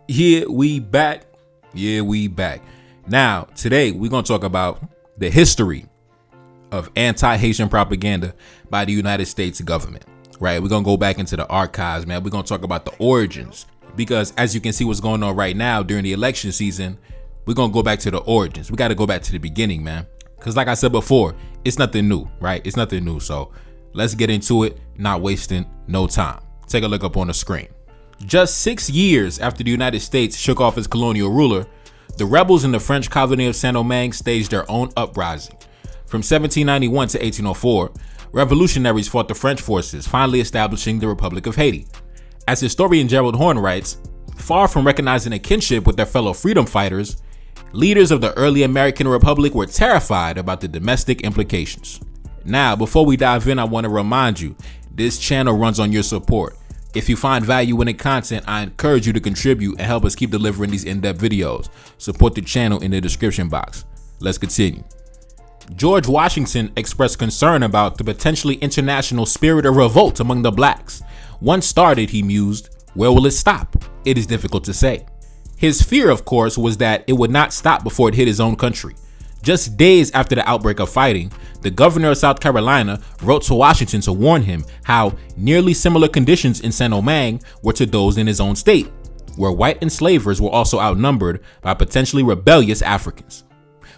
Yeah, we back. Yeah, we back. Now, today we're going to talk about the history of anti-Haitian propaganda by the United States government, right? We're going to go back into the archives, man. We're going to talk about the origins because as you can see what's going on right now during the election season, we're going to go back to the origins. We got to go back to the beginning, man. Because like I said before, it's nothing new, right? It's nothing new. So let's get into it, not wasting no time. Take a look up on the screen. Just 6 years after the United States shook off its colonial ruler, the rebels in the French colony of Saint-Domingue staged their own uprising. From 1791 to 1804, revolutionaries fought the French forces, finally establishing the Republic of Haiti. As historian Gerald Horne writes, far from recognizing a kinship with their fellow freedom fighters, leaders of the early American Republic were terrified about the domestic implications. Now, before we dive in, I want to remind you, this channel runs on your support. If you find value in the content, I encourage you to contribute and help us keep delivering these in-depth videos. Support the channel in the description box. Let's continue. George Washington expressed concern about the potentially international spirit of revolt among the blacks. Once started, he mused, where will it stop? It is difficult to say. His fear, of course, was that it would not stop before it hit his own country. Just days after the outbreak of fighting, the governor of South Carolina wrote to Washington to warn him how nearly similar conditions in Saint-Domingue were to those in his own state, where white enslavers were also outnumbered by potentially rebellious Africans.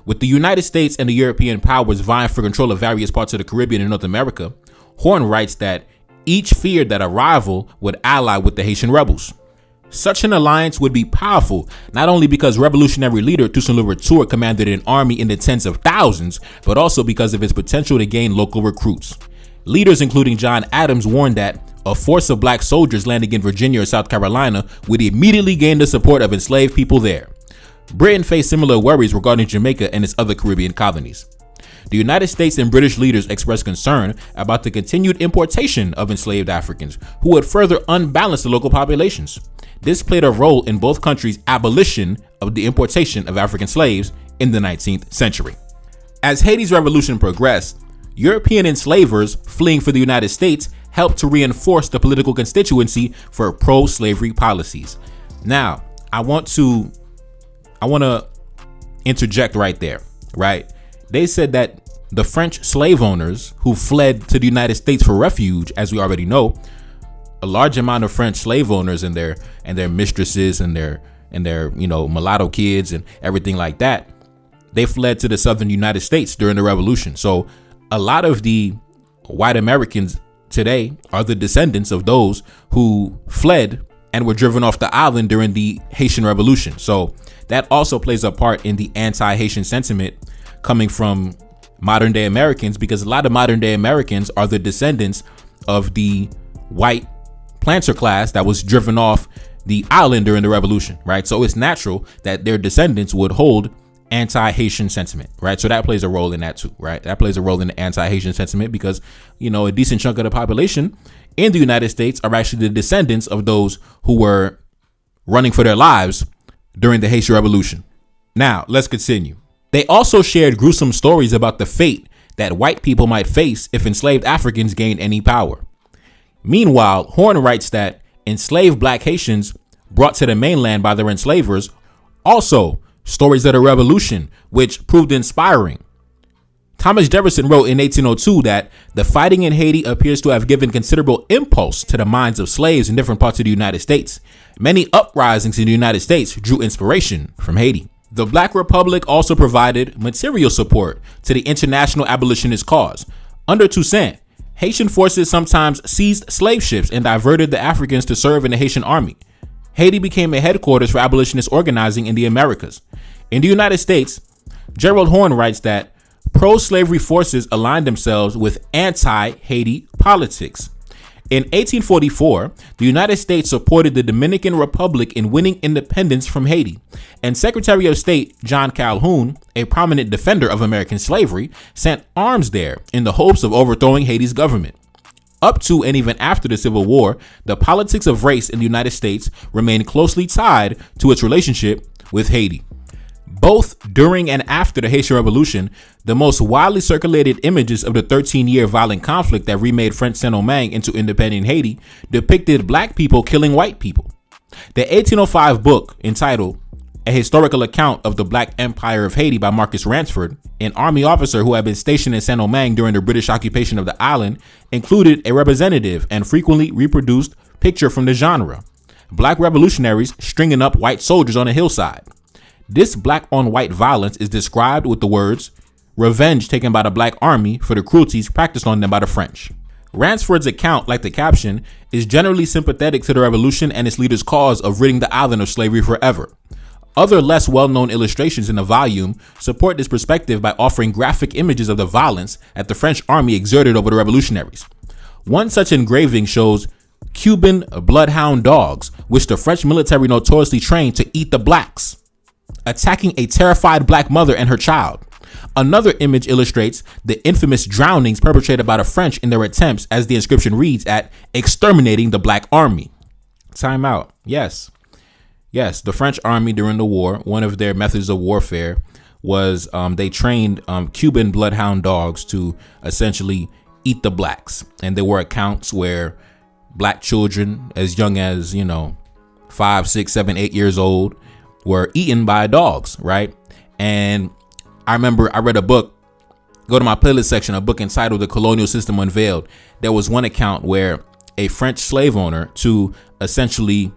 With the United States and the European powers vying for control of various parts of the Caribbean and North America, Horne writes that each feared that a rival would ally with the Haitian rebels. Such an alliance would be powerful, not only because revolutionary leader Toussaint Louverture commanded an army in the tens of thousands, but also because of its potential to gain local recruits. Leaders including John Adams warned that a force of black soldiers landing in Virginia or South Carolina would immediately gain the support of enslaved people there. Britain faced similar worries regarding Jamaica and its other Caribbean colonies. The United States and British leaders expressed concern about the continued importation of enslaved Africans, who would further unbalance the local populations. This played a role in both countries' abolition of the importation of African slaves in the 19th century. As Haiti's revolution progressed, European enslavers fleeing for the United States helped to reinforce the political constituency for pro-slavery policies. Now, I want to interject right there, right? They said that the French slave owners who fled to the United States for refuge, as we already know, a large amount of French slave owners and their mistresses and their mulatto kids and everything like that, they fled to the southern United States during the revolution. So a lot of the white Americans today are the descendants of those who fled and were driven off the island during the Haitian Revolution. So that also plays a part in the anti-Haitian sentiment coming from modern day Americans, because a lot of modern day Americans are the descendants of the white planter class that was driven off the island during the revolution, right? So it's natural that their descendants would hold anti-Haitian sentiment, right? So that plays a role in that too, right? That plays a role in the anti-Haitian sentiment because, a decent chunk of the population in the United States are actually the descendants of those who were running for their lives during the Haitian Revolution. Now, let's continue. They also shared gruesome stories about the fate that white people might face if enslaved Africans gained any power. Meanwhile, Horne writes that enslaved black Haitians brought to the mainland by their enslavers also stories of the revolution, which proved inspiring. Thomas Jefferson wrote in 1802 that the fighting in Haiti appears to have given considerable impulse to the minds of slaves in different parts of the United States. Many uprisings in the United States drew inspiration from Haiti. The Black Republic also provided material support to the international abolitionist cause. Under Toussaint, Haitian forces sometimes seized slave ships and diverted the Africans to serve in the Haitian army. Haiti became a headquarters for abolitionist organizing in the Americas. In the United States, Gerald Horne writes that pro-slavery forces aligned themselves with anti-Haiti politics. In 1844, the United States supported the Dominican Republic in winning independence from Haiti, and Secretary of State John Calhoun, a prominent defender of American slavery, sent arms there in the hopes of overthrowing Haiti's government. Up to and even after the Civil War, the politics of race in the United States remained closely tied to its relationship with Haiti. Both during and after the Haitian Revolution, the most widely circulated images of the 13-year violent conflict that remade French Saint-Domingue into independent Haiti depicted black people killing white people. The 1805 book entitled A Historical Account of the Black Empire of Haiti by Marcus Ransford, an army officer who had been stationed in Saint-Domingue during the British occupation of the island, included a representative and frequently reproduced picture from the genre: black revolutionaries stringing up white soldiers on a hillside. This black on white violence is described with the words revenge taken by the black army for the cruelties practiced on them by the French. Ransford's account, like the caption, is generally sympathetic to the revolution and its leaders' cause of ridding the island of slavery forever. Other less well-known illustrations in the volume support this perspective by offering graphic images of the violence that the French army exerted over the revolutionaries. One such engraving shows Cuban bloodhound dogs, which the French military notoriously trained to eat the blacks, attacking a terrified black mother and her child. Another image illustrates the infamous drownings perpetrated by the French in their attempts, as the inscription reads, at exterminating the black army. Time out. Yes, the French army during the war, one of their methods of warfare was they trained Cuban bloodhound dogs to essentially eat the blacks. And there were accounts where black children as young as, 5, 6, 7, 8 years old were eaten by dogs, right? And I remember I read a book, go to my playlist section, a book entitled The Colonial System Unveiled. There was one account where a French slave owner, to essentially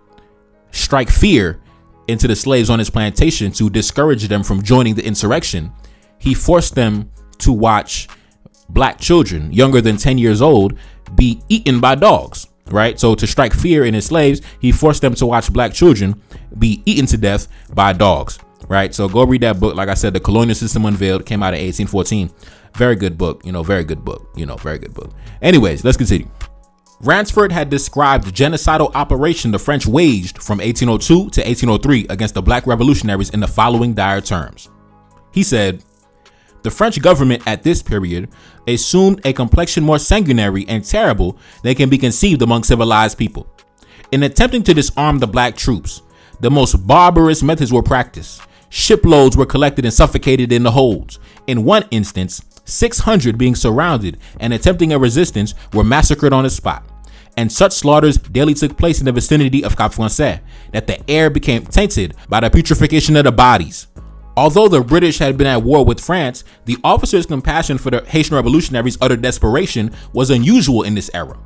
strike fear into the slaves on his plantation to discourage them from joining the insurrection, he forced them to watch black children younger than 10 years old be eaten by dogs, right? So to strike fear in his slaves, he forced them to watch black children be eaten to death by dogs. Right. So go read that book. Like I said, The Colonial System Unveiled came out in 1814. Very good book. Very good book. Very good book. Anyways, let's continue. Ransford had described the genocidal operation the French waged from 1802 to 1803 against the black revolutionaries in the following dire terms. He said, the French government at this period assumed a complexion more sanguinary and terrible than can be conceived among civilized people. In attempting to disarm the black troops, the most barbarous methods were practiced. Shiploads were collected and suffocated in the holds. In one instance, 600 being surrounded and attempting a resistance were massacred on the spot. And such slaughters daily took place in the vicinity of Cap Français that the air became tainted by the putrefaction of the bodies. Although the British had been at war with France, the officers' compassion for the Haitian revolutionaries' utter desperation was unusual in this era.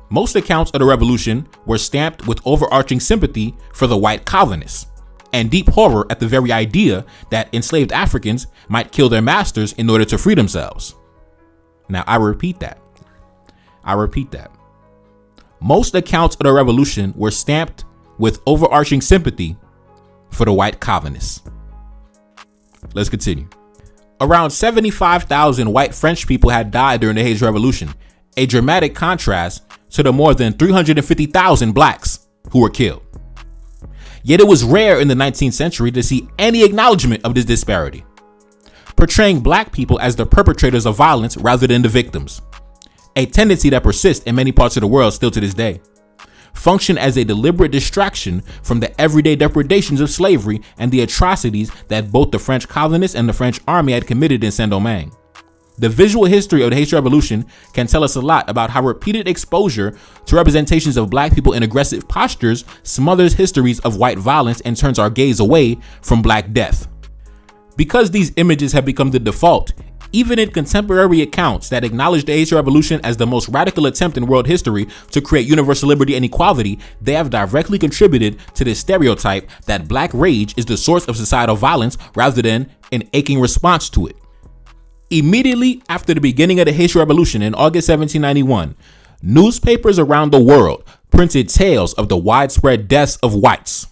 Most accounts of the revolution were stamped with overarching sympathy for the white colonists and deep horror at the very idea that enslaved Africans might kill their masters in order to free themselves. Now, I repeat that. Most accounts of the revolution were stamped with overarching sympathy for the white colonists. Let's continue. Around 75,000 white French people had died during the Haitian Revolution, a dramatic contrast to the more than 350,000 blacks who were killed. Yet it was rare in the 19th century to see any acknowledgement of this disparity, portraying black people as the perpetrators of violence rather than the victims, a tendency that persists in many parts of the world still to this day, function as a deliberate distraction from the everyday depredations of slavery and the atrocities that both the French colonists and the French army had committed in Saint-Domingue. The visual history of the Haitian Revolution can tell us a lot about how repeated exposure to representations of black people in aggressive postures smothers histories of white violence and turns our gaze away from black death. Because these images have become the default, even in contemporary accounts that acknowledge the Haitian Revolution as the most radical attempt in world history to create universal liberty and equality, they have directly contributed to the stereotype that black rage is the source of societal violence rather than an aching response to it. Immediately after the beginning of the Haitian Revolution in August 1791, newspapers around the world printed tales of the widespread deaths of whites.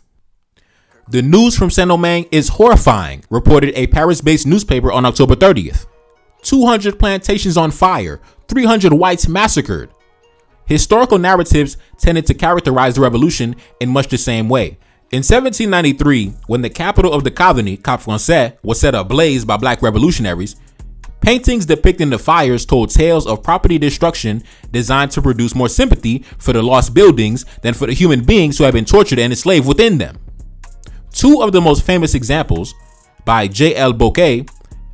The news from Saint-Domingue is horrifying, reported a Paris-based newspaper on October 30th. 200 plantations on fire, 300 whites massacred. Historical narratives tended to characterize the revolution in much the same way. In 1793, when the capital of the colony, Cap Français, was set ablaze by black revolutionaries, paintings depicting the fires told tales of property destruction designed to produce more sympathy for the lost buildings than for the human beings who had been tortured and enslaved within them. Two of the most famous examples, by J.L. Bouquet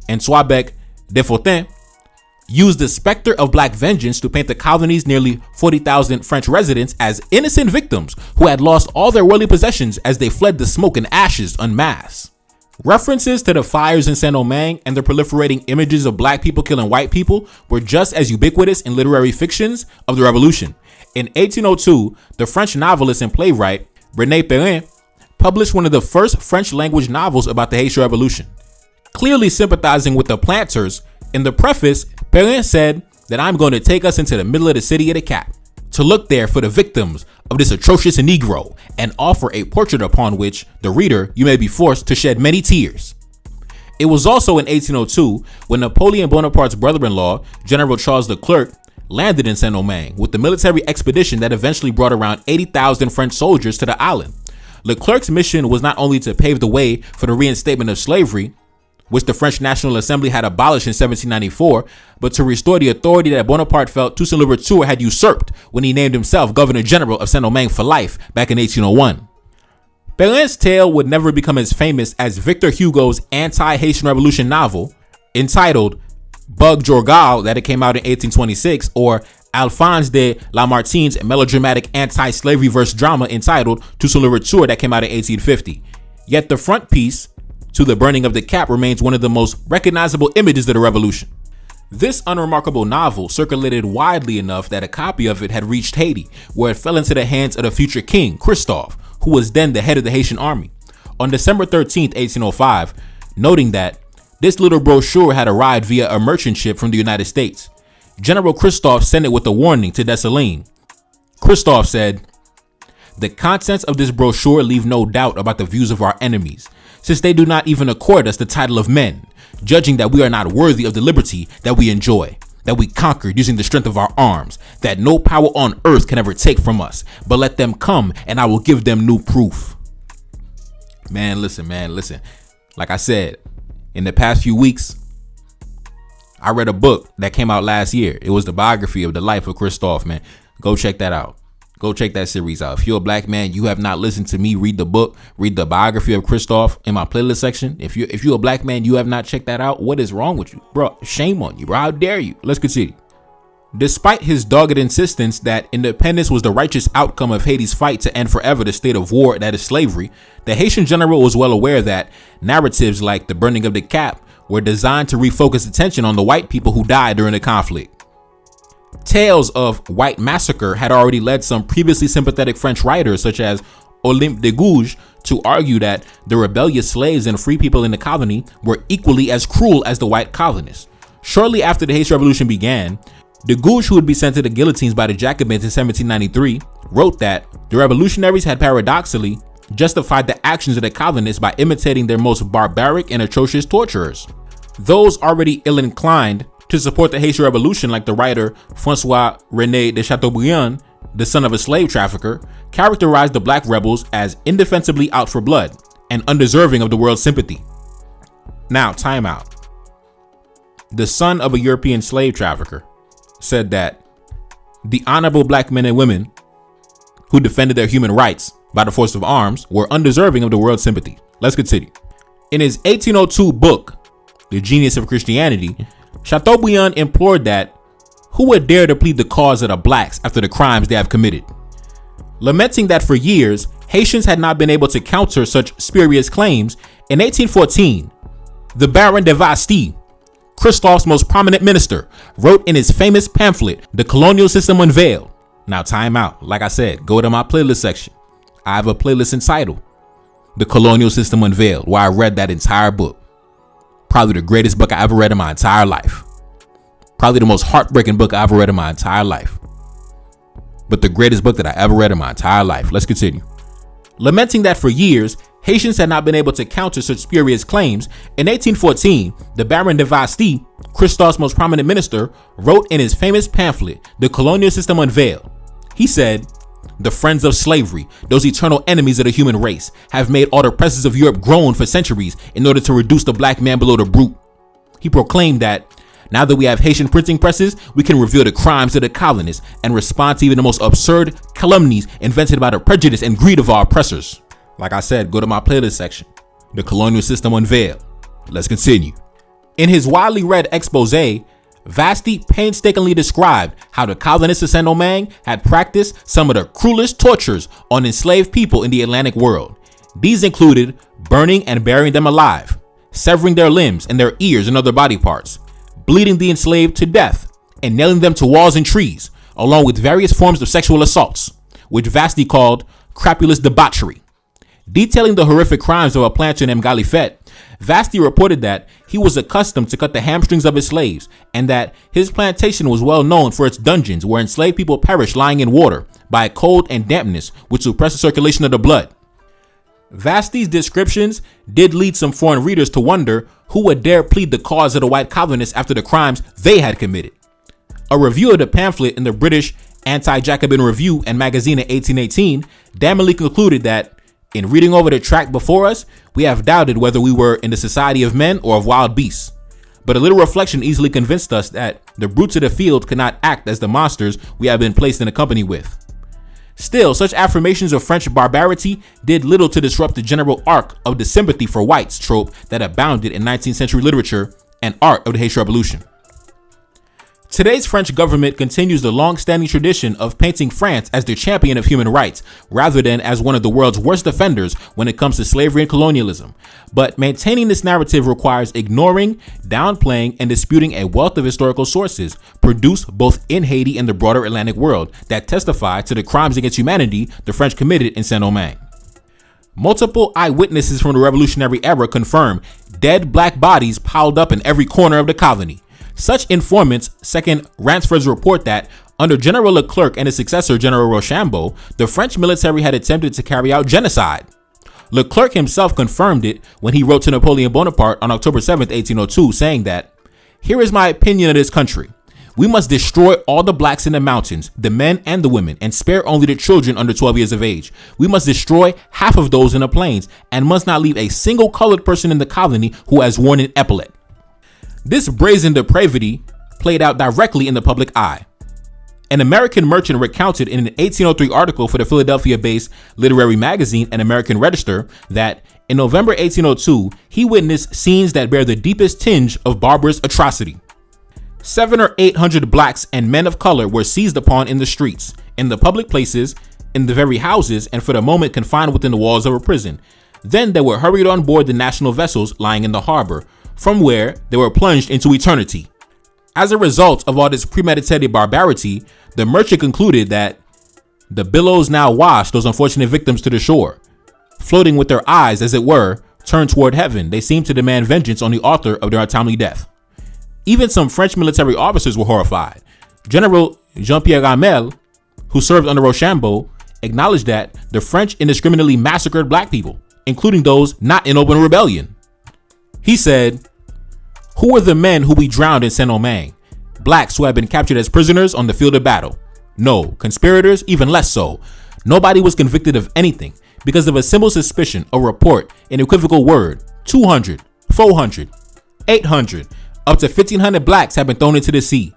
and Soisbec Desfontaines, used the specter of black vengeance to paint the colony's nearly 40,000 French residents as innocent victims who had lost all their worldly possessions as they fled the smoke and ashes en masse. References to the fires in Saint-Domingue and the proliferating images of black people killing white people were just as ubiquitous in literary fictions of the Revolution. In 1802, the French novelist and playwright René Peralte published one of the first French language novels about the Haitian Revolution. Clearly sympathizing with the planters, in the preface, Peralte said that I'm going to take us into the middle of the city of the Cap to look there for the victims of this atrocious Negro and offer a portrait upon which, the reader, you may be forced to shed many tears. It was also in 1802 when Napoleon Bonaparte's brother-in-law, General Charles Leclerc, landed in Saint-Domingue with the military expedition that eventually brought around 80,000 French soldiers to the island. Leclerc's mission was not only to pave the way for the reinstatement of slavery, which the French National Assembly had abolished in 1794, but to restore the authority that Bonaparte felt Toussaint Louverture had usurped when he named himself Governor General of Saint-Domingue for life back in 1801. Peralte's tale would never become as famous as Victor Hugo's anti-Haitian Revolution novel entitled Bug Jorgal that it came out in 1826, or Alphonse de Lamartine's melodramatic anti-slavery verse drama entitled Toussaint Louverture that came out in 1850. Yet the front piece to the burning of the Cap remains one of the most recognizable images of the revolution. This unremarkable novel circulated widely enough that a copy of it had reached Haiti, where it fell into the hands of the future king, Christophe, who was then the head of the Haitian army. On December 13, 1805, noting that this little brochure had arrived via a merchant ship from the United States, General Christophe sent it with a warning to Dessalines. Christophe said, "The contents of this brochure leave no doubt about the views of our enemies, since they do not even accord us the title of men, judging that we are not worthy of the liberty that we enjoy, that we conquered using the strength of our arms, that no power on earth can ever take from us. But let them come, and I will give them new proof." Man, listen. Like I said, in the past few weeks, I read a book that came out last year. It was the biography of the life of Christophe, man. Go check that out. Go check that series out. If you're a black man, you have not listened to me read the book, read the biography of Christophe in my playlist section. If you're a black man, you have not checked that out. What is wrong with you, bro? Shame on you, bro. How dare you? Let's continue. Despite his dogged insistence that independence was the righteous outcome of Haiti's fight to end forever the state of war that is slavery, the Haitian general was well aware that narratives like the burning of the Cap were designed to refocus attention on the white people who died during the conflict. Tales of white massacre had already led some previously sympathetic French writers such as Olympe de Gouges to argue that the rebellious slaves and free people in the colony were equally as cruel as the white colonists. Shortly after the Haitian Revolution began, de Gouges, who would be sent to the guillotines by the Jacobins in 1793, wrote that the revolutionaries had paradoxically justified the actions of the colonists by imitating their most barbaric and atrocious torturers. Those already ill-inclined to support the Haitian Revolution, like the writer François René de Chateaubriand, the son of a slave trafficker, characterized the black rebels as indefensibly out for blood and undeserving of the world's sympathy. Now, time out. The son of a European slave trafficker said that the honorable black men and women who defended their human rights by the force of arms were undeserving of the world's sympathy. Let's continue. In his 1802 book, The Genius of Christianity, Chateaubriand implored that who would dare to plead the cause of the blacks after the crimes they have committed, lamenting that for years Haitians had not been able to counter such spurious claims. In 1814, the Baron de Vasti, Christophe's most prominent minister, wrote in his famous pamphlet, The Colonial System Unveiled. Now, time out. Like I said, go to my playlist section. I have a playlist entitled The Colonial System Unveiled, where I read that entire book. Probably the greatest book I ever read in my entire life. Probably the most heartbreaking book I ever read in my entire life. But the greatest book that I ever read in my entire life. Let's continue. Lamenting that for years, Haitians had not been able to counter such spurious claims, in 1814, the Baron de Vasti, Christophe's most prominent minister, wrote in his famous pamphlet, The Colonial System Unveiled. He said, "The friends of slavery, those eternal enemies of the human race, have made all the presses of Europe groan for centuries in order to reduce the black man below the brute." He proclaimed that now that we have Haitian printing presses, we can reveal the crimes of the colonists and respond to even the most absurd calumnies invented by the prejudice and greed of our oppressors. Like I said, go to my playlist section, The Colonial System Unveiled. Let's continue. In his widely read expose, Vasti painstakingly described how the colonists of Saint-Domingue had practiced some of the cruelest tortures on enslaved people in the Atlantic world. These included burning and burying them alive, severing their limbs and their ears and other body parts, bleeding the enslaved to death, and nailing them to walls and trees, along with various forms of sexual assaults, which Vasti called crapulous debauchery. Detailing the horrific crimes of a planter named Galifet, Vasti reported that he was accustomed to cut the hamstrings of his slaves, and that his plantation was well known for its dungeons where enslaved people perished lying in water by cold and dampness, which suppressed the circulation of the blood. Vasti's descriptions did lead some foreign readers to wonder who would dare plead the cause of the white colonists after the crimes they had committed. A review of the pamphlet in the British Anti-Jacobin Review and Magazine in 1818 damningly concluded that, in reading over the tract before us, we have doubted whether we were in the society of men or of wild beasts. But a little reflection easily convinced us that the brutes of the field could not act as the monsters we have been placed in a company with. Still, such affirmations of French barbarity did little to disrupt the general arc of the sympathy for whites trope that abounded in 19th century literature and art of the Haitian Revolution. Today's French government continues the long-standing tradition of painting France as the champion of human rights, rather than as one of the world's worst offenders when it comes to slavery and colonialism. But maintaining this narrative requires ignoring, downplaying, and disputing a wealth of historical sources produced both in Haiti and the broader Atlantic world that testify to the crimes against humanity the French committed in Saint-Domingue. Multiple eyewitnesses from the Revolutionary era confirm dead black bodies piled up in every corner of the colony. Such informants second Ransford's report that under General Leclerc and his successor General Rochambeau, the French military had attempted to carry out genocide. Leclerc himself confirmed it when he wrote to Napoleon Bonaparte on October 7, 1802, saying that, "Here is my opinion of this country. We must destroy all the blacks in the mountains, the men and the women, and spare only the children under 12 years of age. We must destroy half of those in the plains and must not leave a single colored person in the colony who has worn an epaulet." This brazen depravity played out directly in the public eye. An American merchant recounted in an 1803 article for the Philadelphia-based literary magazine An American Register that in November 1802, he witnessed scenes that bear the deepest tinge of barbarous atrocity. 700 or 800 blacks and men of color were seized upon in the streets, in the public places, in the very houses, and for the moment confined within the walls of a prison. Then they were hurried on board the national vessels lying in the harbor, from where they were plunged into eternity. As a result of all this premeditated barbarity, the merchant concluded that the billows now washed those unfortunate victims to the shore. Floating with their eyes, as it were, turned toward heaven, they seemed to demand vengeance on the author of their untimely death. Even some French military officers were horrified. General Jean-Pierre Ramel, who served under Rochambeau, acknowledged that the French indiscriminately massacred black people, including those not in open rebellion. He said, "Who were the men who we drowned in Saint-Domingue? Blacks who had been captured as prisoners on the field of battle? No. Conspirators? Even less so. Nobody was convicted of anything because of a simple suspicion, a report, an equivocal word. 200, 400, 800, up to 1,500 blacks have been thrown into the sea.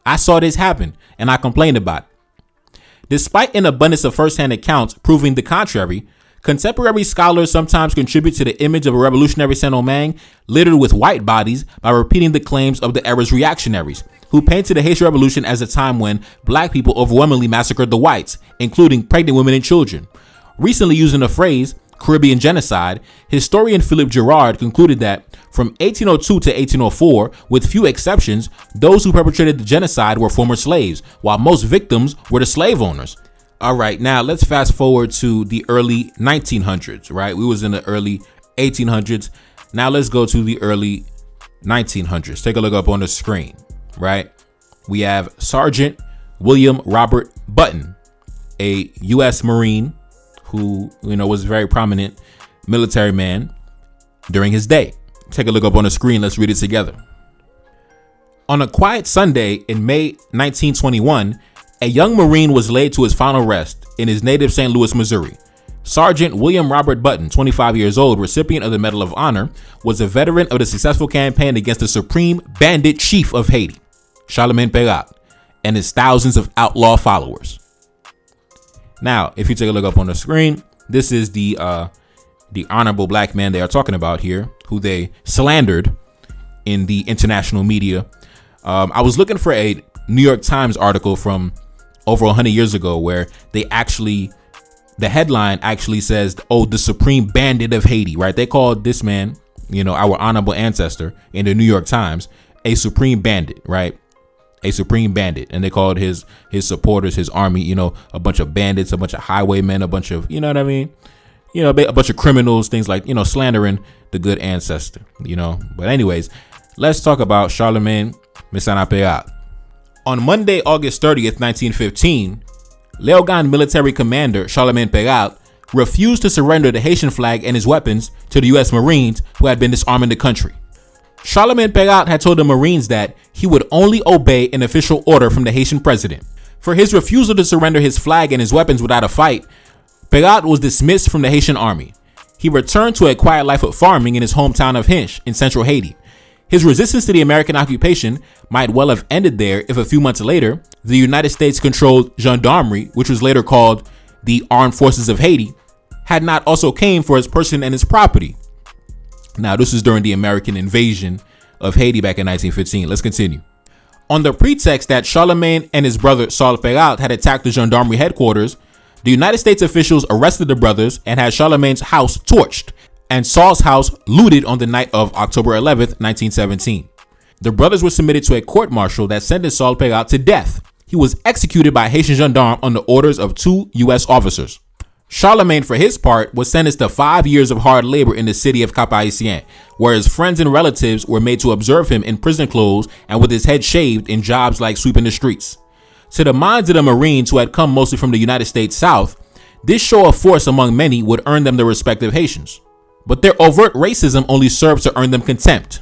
I saw this happen and I complained about it." Despite an abundance of first-hand accounts proving the contrary, contemporary scholars sometimes contribute to the image of a revolutionary Saint-Domingue littered with white bodies by repeating the claims of the era's reactionaries, who painted the Haitian Revolution as a time when black people overwhelmingly massacred the whites, including pregnant women and children. Recently using the phrase Caribbean genocide, historian Philip Girard concluded that from 1802 to 1804, with few exceptions, those who perpetrated the genocide were former slaves, while most victims were the slave owners. All right, now let's fast forward to the early 1900s, right? We was in the early 1800s. Now let's go to the early 1900s. Take a look up on the screen, right? We have Sergeant William Robert Button, a U.S. Marine who, was a very prominent military man during his day. Take a look up on the screen. Let's read it together. On a quiet Sunday in May 1921, a young Marine was laid to his final rest in his native St. Louis, Missouri. Sergeant William Robert Button, 25 years old, recipient of the Medal of Honor, was a veteran of the successful campaign against the supreme bandit chief of Haiti, Charlemagne Peralte, and his thousands of outlaw followers. Now, if you take a look up on the screen, this is the honorable black man they are talking about here, who they slandered in the international media I was looking for a New York Times article from over 100 years ago where the headline actually says, "Oh, the supreme bandit of Haiti," right? They called this man, our honorable ancestor in the New York Times, a supreme bandit, right? A supreme bandit. And they called his supporters, his army, a bunch of bandits, a bunch of highwaymen, a bunch of, what I mean? A bunch of criminals, things like, slandering the good ancestor, But anyways, let's talk about Charlemagne Mesana-Peyrat. On Monday, August 30th, 1915, Léogane military commander Charlemagne Peyrat refused to surrender the Haitian flag and his weapons to the U.S. Marines who had been disarming the country. Charlemagne Peyrat had told the Marines that he would only obey an official order from the Haitian president. For his refusal to surrender his flag and his weapons without a fight, Peyrat was dismissed from the Haitian army. He returned to a quiet life of farming in his hometown of Hinche in central Haiti. His resistance to the American occupation might well have ended there if a few months later, the United States-controlled gendarmerie, which was later called the Armed Forces of Haiti, had not also came for his person and his property. Now, this is during the American invasion of Haiti back in 1915. Let's continue. On the pretext that Charlemagne and his brother Saul Peyrat had attacked the gendarmerie headquarters, the United States officials arrested the brothers and had Charlemagne's house torched and Saul's house looted on the night of October 11th, 1917. The brothers were submitted to a court-martial that sentenced Saul Peyrat to death. He was executed by a Haitian gendarme on the orders of 2 U.S. officers. Charlemagne, for his part, was sentenced to 5 years of hard labor in the city of Cap-Haïtien, where his friends and relatives were made to observe him in prison clothes and with his head shaved in jobs like sweeping the streets. To the minds of the Marines who had come mostly from the United States South, this show of force among many would earn them the respect of Haitians. But their overt racism only served to earn them contempt.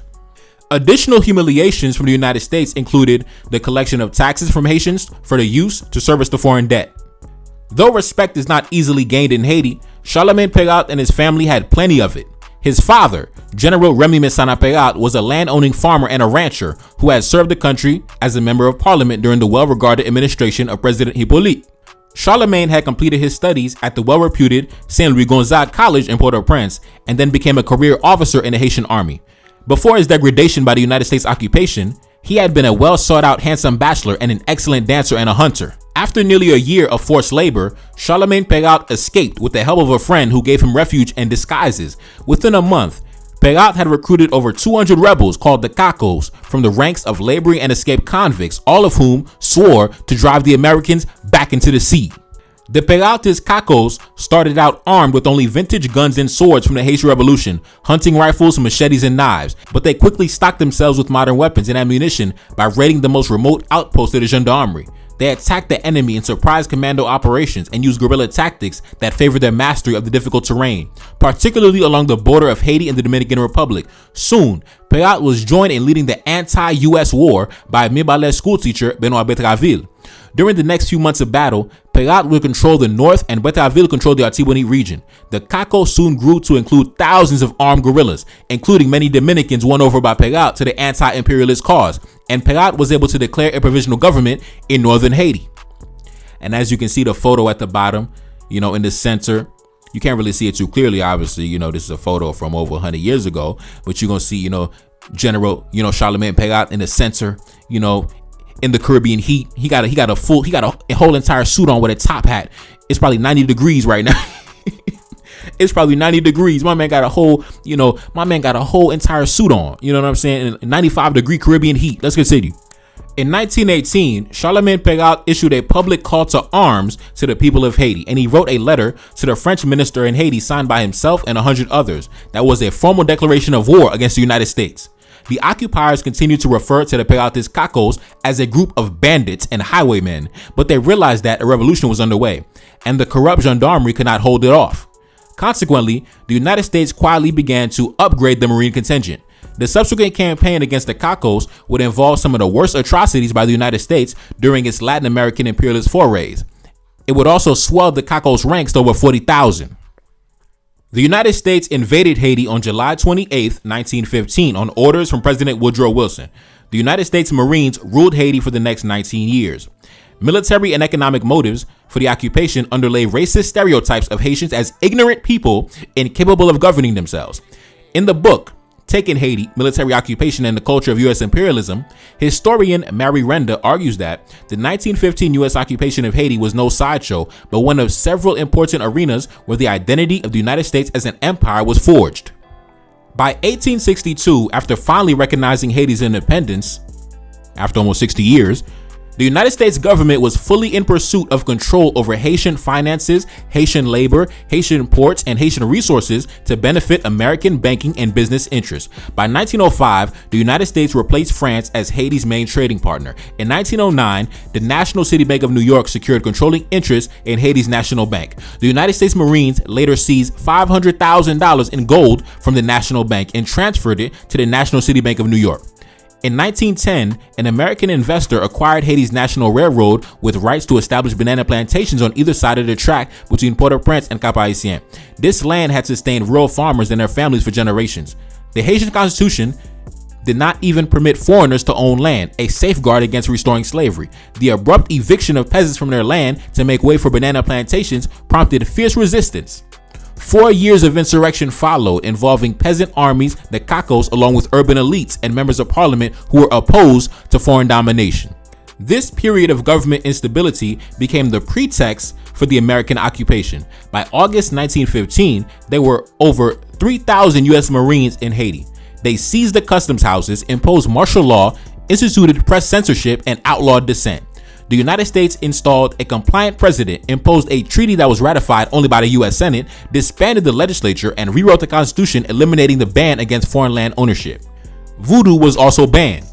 Additional humiliations from the United States included the collection of taxes from Haitians for the use to service the foreign debt. Though respect is not easily gained in Haiti, Charlemagne Peyrat and his family had plenty of it. His father, General Remy Mesana-Peyrat, was a land-owning farmer and a rancher who had served the country as a member of parliament during the well-regarded administration of President Hippolyte. Charlemagne had completed his studies at the well-reputed Saint-Louis-Gonzague College in Port-au-Prince and then became a career officer in the Haitian army. Before his degradation by the United States occupation, he had been a well-sought-out handsome bachelor and an excellent dancer and a hunter. After nearly a year of forced labor, Charlemagne Peyrat escaped with the help of a friend who gave him refuge and disguises. Within a month, Peyrat had recruited over 200 rebels called the Cacos from the ranks of laboring and escaped convicts, all of whom swore to drive the Americans back into the sea. The Peyrates Cacos started out armed with only vintage guns and swords from the Haitian Revolution, hunting rifles, machetes, and knives, but they quickly stocked themselves with modern weapons and ammunition by raiding the most remote outposts of the gendarmerie. They attacked the enemy in surprise commando operations and used guerrilla tactics that favored their mastery of the difficult terrain, particularly along the border of Haiti and the Dominican Republic. Soon, Peyrat was joined in leading the anti-US war by Mibalès schoolteacher Benoit Bétraville. During the next few months of battle, Peyrat would control the north and Bétraville controlled the Artibonite region. The Cacos soon grew to include thousands of armed guerrillas, including many Dominicans won over by Peyrat to the anti-imperialist cause, and Peyrat was able to declare a provisional government in northern Haiti. And as you can see the photo at the bottom, in the center, you can't really see it too clearly, obviously, this is a photo from over 100 years ago, but you're going to see, General, Charlemagne Peyrat in the center, in the Caribbean heat. He got a whole entire suit on with a top hat. It's probably 90 degrees right now. It's probably 90 degrees. My man got a whole entire suit on. You know what I'm saying? 95-degree Caribbean heat. Let's continue. In 1918, Charlemagne Peyrat issued a public call to arms to the people of Haiti, and he wrote a letter to the French minister in Haiti signed by himself and 100 others that was a formal declaration of war against the United States. The occupiers continued to refer to the Peyrates Cacos as a group of bandits and highwaymen, but they realized that a revolution was underway, and the corrupt gendarmerie could not hold it off. Consequently, the United States quietly began to upgrade the Marine contingent. The subsequent campaign against the Cacos would involve some of the worst atrocities by the United States during its Latin American imperialist forays. It would also swell the Cacos' ranks to over 40,000. The United States invaded Haiti on July 28, 1915, on orders from President Woodrow Wilson. The United States Marines ruled Haiti for the next 19 years. Military and economic motives for the occupation underlay racist stereotypes of Haitians as ignorant people incapable of governing themselves. In the book, taken Haiti, military occupation, and the culture of U.S. imperialism, historian Mary Renda argues that the 1915 U.S. occupation of Haiti was no sideshow, but one of several important arenas where the identity of the United States as an empire was forged. By 1862, after finally recognizing Haiti's independence, after almost 60 years, the United States government was fully in pursuit of control over Haitian finances, Haitian labor, Haitian ports, and Haitian resources to benefit American banking and business interests. By 1905, the United States replaced France as Haiti's main trading partner. In 1909, the National City Bank of New York secured controlling interest in Haiti's national bank. The United States Marines later seized $500,000 in gold from the National Bank and transferred it to the National City Bank of New York. In 1910, an American investor acquired Haiti's National Railroad with rights to establish banana plantations on either side of the track between Port-au-Prince and Cap-Haïtien. This land had sustained rural farmers and their families for generations. The Haitian Constitution did not even permit foreigners to own land, a safeguard against restoring slavery. The abrupt eviction of peasants from their land to make way for banana plantations prompted fierce resistance. 4 years of insurrection followed, involving peasant armies, the Cacos, along with urban elites and members of parliament who were opposed to foreign domination. This period of government instability became the pretext for the American occupation. By August 1915, there were over 3,000 U.S. Marines in Haiti. They seized the customs houses, imposed martial law, instituted press censorship, and outlawed dissent. The United States installed a compliant president, imposed a treaty that was ratified only by the U.S. Senate, disbanded the legislature, and rewrote the Constitution, eliminating the ban against foreign land ownership. Voodoo was also banned.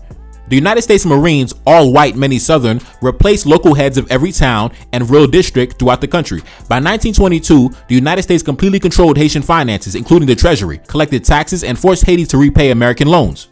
The United States Marines, all white, many Southern, replaced local heads of every town and rural district throughout the country. By 1922, the United States completely controlled Haitian finances, including the treasury, collected taxes, and forced Haiti to repay American loans.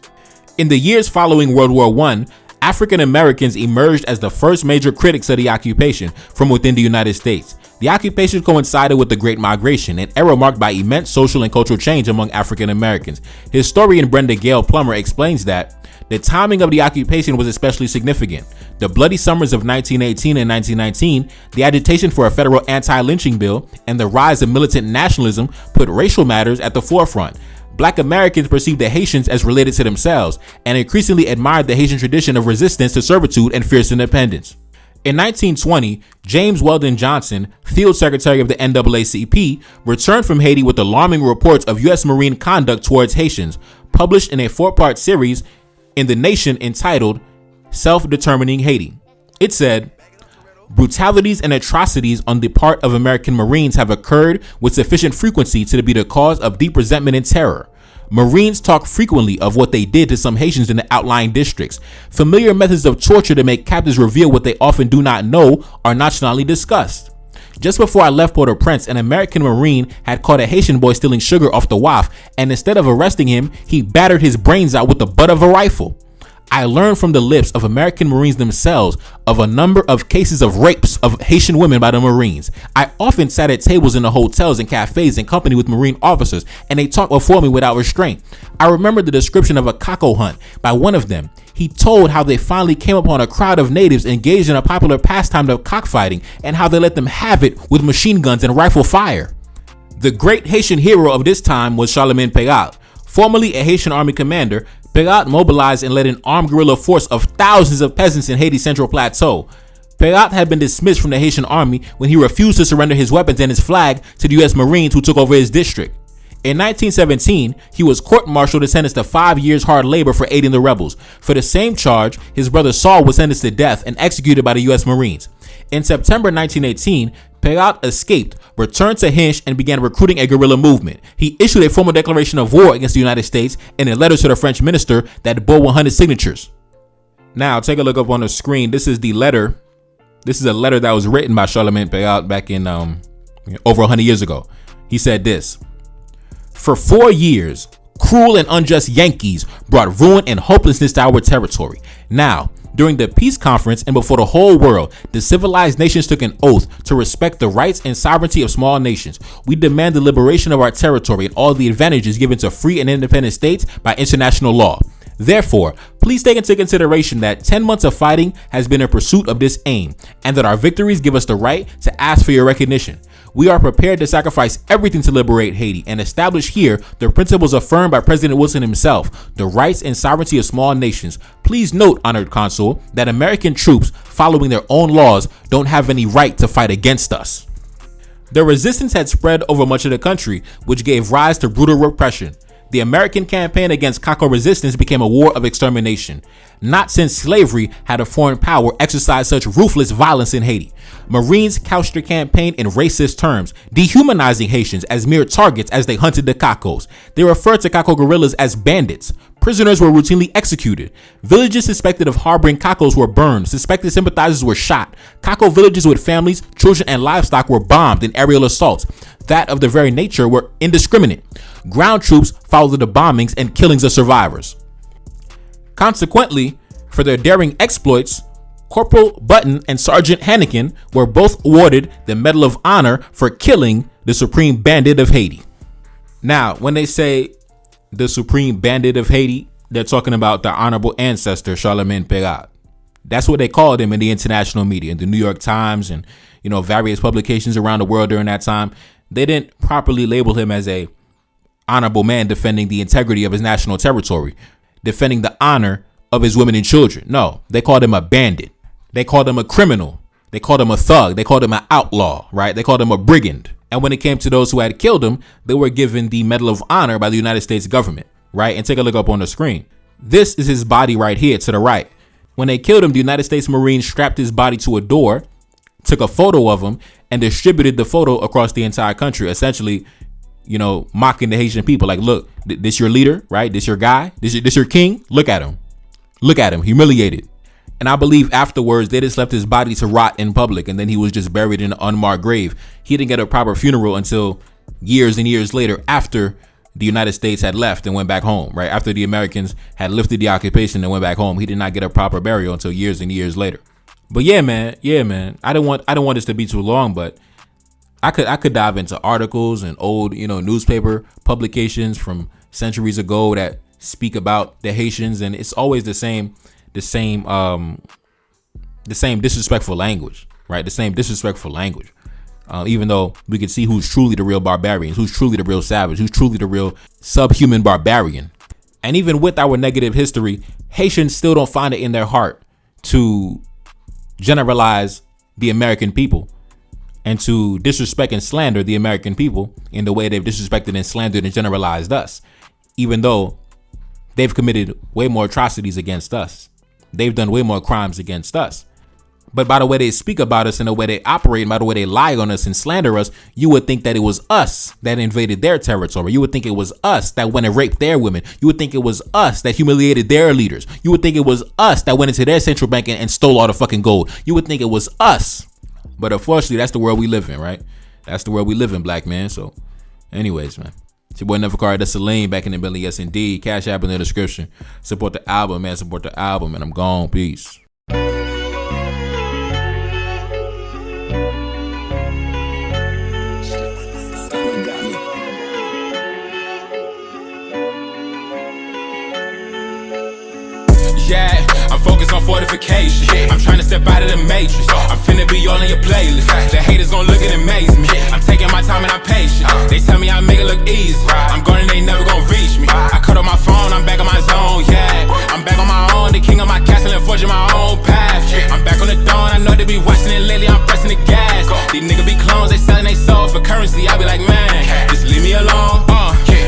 In the years following World War I, African Americans emerged as the first major critics of the occupation from within the United States. The occupation coincided with the Great Migration, an era marked by immense social and cultural change among African Americans. Historian Brenda Gale Plummer explains that the timing of the occupation was especially significant. The bloody summers of 1918 and 1919, the agitation for a federal anti-lynching bill, and the rise of militant nationalism put racial matters at the forefront. Black Americans perceived the Haitians as related to themselves and increasingly admired the Haitian tradition of resistance to servitude and fierce independence. In 1920, James Weldon Johnson, Field Secretary of the NAACP, returned from Haiti with alarming reports of U.S. Marine conduct towards Haitians, published in a 4-part series in The Nation entitled Self-Determining Haiti. It said, "Brutalities and atrocities on the part of American Marines have occurred with sufficient frequency to be the cause of deep resentment and terror. Marines talk frequently of what they did to some Haitians in the outlying districts. Familiar methods of torture to make captives reveal what they often do not know are nonchalantly discussed. Just before I left Port-au-Prince, an American Marine had caught a Haitian boy stealing sugar off the wharf, and instead of arresting him, he battered his brains out with the butt of a rifle. I learned from the lips of American Marines themselves of a number of cases of rapes of Haitian women by the Marines. I often sat at tables in the hotels and cafes in company with Marine officers, and they talked before me without restraint. I remember the description of a caco hunt by one of them. He told how they finally came upon a crowd of natives engaged in a popular pastime of cockfighting, and how they let them have it with machine guns and rifle fire. The great Haitian hero of this time was Charlemagne Peralte. Formerly a Haitian army commander, Peralte mobilized and led an armed guerrilla force of thousands of peasants in Haiti's Central Plateau. Peralte had been dismissed from the Haitian army when he refused to surrender his weapons and his flag to the U.S. Marines who took over his district. In 1917, he was court-martialed and sentenced to 5 years hard labor for aiding the rebels. For the same charge, his brother Saul was sentenced to death and executed by the U.S. Marines. In September 1918, Peralte escaped, returned to Hinch, and began recruiting a guerrilla movement. He issued a formal declaration of war against the United States and a letter to the French minister that bore 100 signatures. Now, take a look up on the screen. This is the letter. This is a letter that was written by Charlemagne Peralte back in over 100 years ago. He said this: "For 4 years, cruel and unjust Yankees brought ruin and hopelessness to our territory. Now, during the peace conference and before the whole world, the civilized nations took an oath to respect the rights and sovereignty of small nations. We demand the liberation of our territory and all the advantages given to free and independent states by international law. Therefore, please take into consideration that 10 months of fighting has been in pursuit of this aim, and that our victories give us the right to ask for your recognition. We are prepared to sacrifice everything to liberate Haiti and establish here the principles affirmed by President Wilson himself, the rights and sovereignty of small nations. Please note, honored consul, that American troops, following their own laws, don't have any right to fight against us. The resistance had spread over much of the country, which gave rise to brutal repression. The American campaign against Kako resistance became a war of extermination. Not since slavery had a foreign power exercised such ruthless violence in Haiti. Marines couched their campaign in racist terms, dehumanizing Haitians as mere targets as they hunted the Kakos. They referred to Kako guerrillas as bandits. Prisoners were routinely executed. Villages suspected of harboring Kakos were burned. Suspected sympathizers were shot. Kako villages with families, children, and livestock were bombed in aerial assaults that of their very nature were indiscriminate. Ground troops followed the bombings and killings of survivors. Consequently, for their daring exploits, Corporal Button and Sergeant Hannikin were both awarded the Medal of Honor for killing the Supreme Bandit of Haiti. Now, when they say the Supreme Bandit of Haiti, they're talking about the honorable ancestor, Charlemagne Peralte. That's what they called him in the international media, in the New York Times and, various publications around the world during that time. They didn't properly label him as a honorable man defending the integrity of his national territory, defending the honor of his women and children. No, they called him a bandit. They called him a criminal. They called him a thug. They called him an outlaw, right? They called him a brigand. And when it came to those who had killed him, they were given the Medal of Honor by the United States government, right? And take a look up on the screen. This is his body right here to the right. When they killed him, the United States Marines strapped his body to a door, took a photo of him, and distributed the photo across the entire country, essentially, mocking the Haitian people. Like, look, this your leader, right? This your guy, this your king. Look at him, humiliated. And I believe afterwards they just left his body to rot in public, and then he was just buried in an unmarked grave. He didn't get a proper funeral until years and years later, after the United States had left and went back home, right? After the Americans had lifted the occupation and went back home, he did not get a proper burial until years and years later. But yeah, man. I don't want this to be too long, but I could dive into articles and old, newspaper publications from centuries ago that speak about the Haitians, and it's always the same disrespectful language, right? The same disrespectful language. Even though we can see who's truly the real barbarians, who's truly the real savage, who's truly the real subhuman barbarian. And even with our negative history, Haitians still don't find it in their heart to generalize the American people and to disrespect and slander the American people in the way they've disrespected and slandered and generalized us, even though they've committed way more atrocities against us. They've done way more crimes against us. But by the way they speak about us and the way they operate and by the way they lie on us and slander us, you would think that it was us that invaded their territory. You would think it was us that went and raped their women. You would think it was us that humiliated their leaders. You would think it was us that went into their central bank and stole all the fucking gold. You would think it was us. But unfortunately, that's the world we live in, right? That's the world we live in, black man. So anyways, man. It's your boy Nevercard. That's Celine back in the building. Yes, indeed. Cash App in the description. Support the album, man. Support the album. And I'm gone. Peace. Yeah, I'm focused on fortification. I'm trying to step out of the matrix. I'm finna be all in your playlist. The haters gon' look and amaze me. I'm taking my time and I'm patient. They tell me I make it look easy. I'm going and they never gon' reach me. I cut off my phone, I'm back on my zone, yeah. I'm back on my own, the king of my castle and forging my own path. I'm back on the dawn, I know they be watching it lately, I'm pressing the gas. These niggas be clones, they selling they soul for currency. I be like, man, just leave me alone.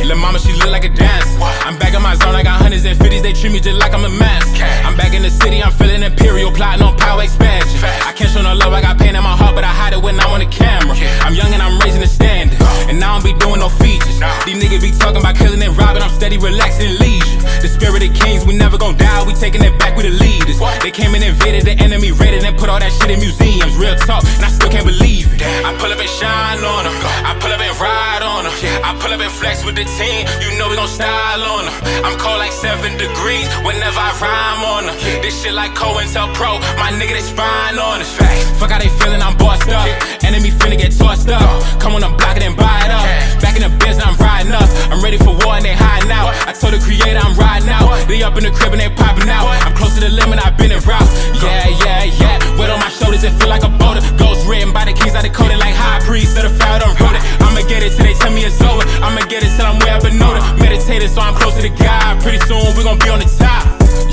Lil' mama, she look like a dancer. I'm back in my zone, I got hundreds and fifties, they treat me just like I'm a master. I'm back in the city, I'm feeling imperial, plotting on power expansion. I can't show no love, I got pain in my heart, but I hide it when I'm on the camera. I'm young and I'm raising the standard, and now I don't be doing no features. These niggas be talking about killing and robbing, I'm steady relaxing leisure. The spirit of kings, we never gon' die now we taking it back with the leaders. They came and invaded the enemy, raided and put all that shit in museums. Real talk, and I still can't believe it. I pull up and shine on them, I pull up and ride on them, I pull up and flex with the team, you know we gon' style on them. I'm cold like 7 degrees whenever I rhyme on them. This shit like COINTELPRO, my nigga they spine on us. Fuck how they feeling, I'm bossed up. Enemy finna get tossed up. Come on, I'm blocking and buy it up. Back in the biz, I'm riding up. I'm ready for war and they hiding out. I told the creator I'm riding out. They up in the crib and they popping out. I'm close to the limit, I've been en route. Yeah, yeah, yeah. Weight on my shoulders, it feel like a boulder. Ghost written by the keys, I decoded like high priest. Let a foul, don't roll it. I'ma get it till they tell me it's over. I'ma get it till I'm way up and older. Meditated, so I'm closer to God. Pretty soon we gon' be on the top.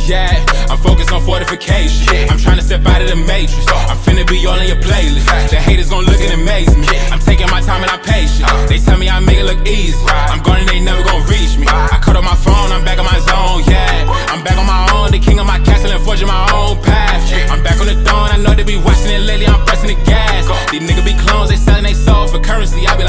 Yeah, I'm focused on fortification. I'm trying to step out of the matrix. I'm finna be all in your playlist. The haters gon' look and amaze me. I'm taking my time and I'm patient. They tell me I make it look easy. I'm gone and they never gon' reach me. I cut off my phone, I'm back on my zone, yeah. I'm back on my own, the king of my castle and forging my own path. I'm back on the throne, I know they be watching it lately, I'm pressing the gas. These niggas be clones, they selling they soul for currency. I be like